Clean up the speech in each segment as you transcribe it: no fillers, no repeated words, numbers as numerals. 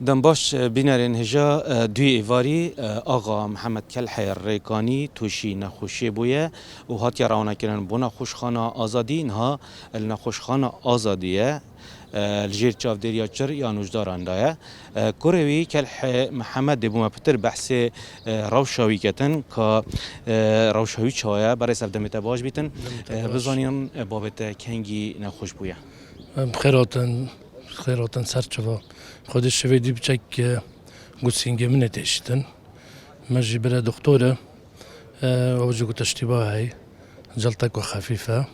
دنباش بینرین هجا دوی ایواری آقا محمد کلحی ریکانی توشی نخوشی بویه و هاتی راونا کرن بو نخوشخانه آزادی اینها نخوشخانه آزادیه الجير تشاف ديريا تشر يا نوجداران دايا كوريوي كالح محمد دبوما بتر بحث روشاوي كتن كا روشاوي تشايا برای سفدمت باش بیتن بزانیم بابت کنگی نخوش بویا خیراتن سرچوا خودش شویدی بچک گوسینگی من تشتن مجی برا دکتوره وجو اشتباهي جلطة خفيفة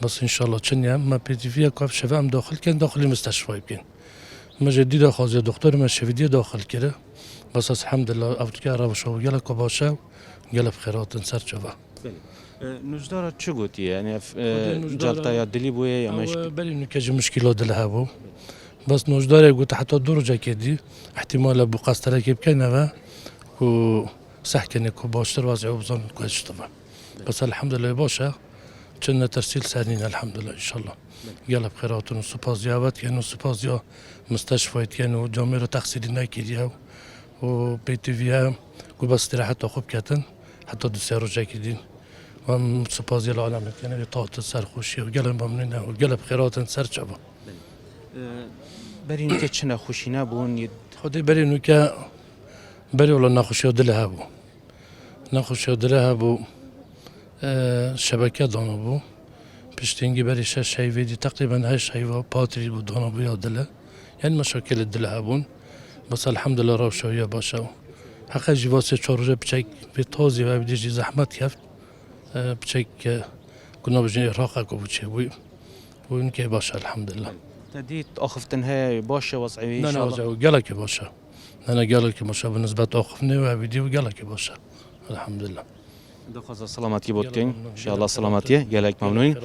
بس إن شاء الله تشنيا ما بدي فيها كيف شفام داخل كان داخل المستشفى يمكن ما جديدة خازي دكتور ما شفيدي داخل كده بس الحمد لله أفكار وشو قال كباشا قال بخيرات نسر شفا نجدارة شو قلتي يعني جلطة يا دلي بويا يا مش بالي إنه كذا مشكلة دلها بو بس نجدارة قلت حتى درجة كدي احتمال أبو قاستر كيف كان هذا و صح كان كباشر وضعه بظن كويس طبعا بس الحمد لله باشا كنا ترسيل سنين الحمد لله إن شاء الله قال بخيرات ونصباز جابت كانوا صباز يا مستشفى كانوا جامعة تغسيل نايكيديها وبيتي فيها قبل استراحة أخوب كاتن حتى دسيرو جاكيدين وصباز العالم كان يطاط السرخوشي وقال بمننا وقال بخيرات نسر شبا بري نكا تشنا خوشينا بون خدي بري نكا بري ولا ناخوشي ودلها بو ناخوشي ودلها بو شبكة دانابو پشتینگی برایش شیویدی تقریبا هر شیوه پاتری بود دانابو یا دله یعنی مشاکل دله هبون بس الحمد لله روشویه باشه حقا جواسی چهارجه بچک به تازی و بدیجی زحمت کفت بچک کنا بجنی اراقه کو بچه بوی و این که باشه الحمد لله تدید آخفتن های باشه وضعی ان شاء الله نه گله که باشه نه گله که باشه به نسبت آخفنه و بدی و گله که باشه الحمد لله دخوازه سلامتی بود کن ان شاء الله سلامتیه گلک ممنونین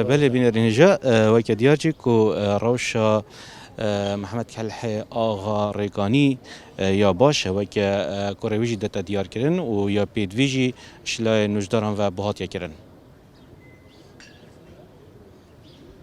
بله بینرین جا وکی دیارچی کو روشا محمد کلحی آقا ریگانی یا باشه وکی کورویجی دتا دیار کرن و یا پیدویجی شلای نوجداران و بهات یا کرن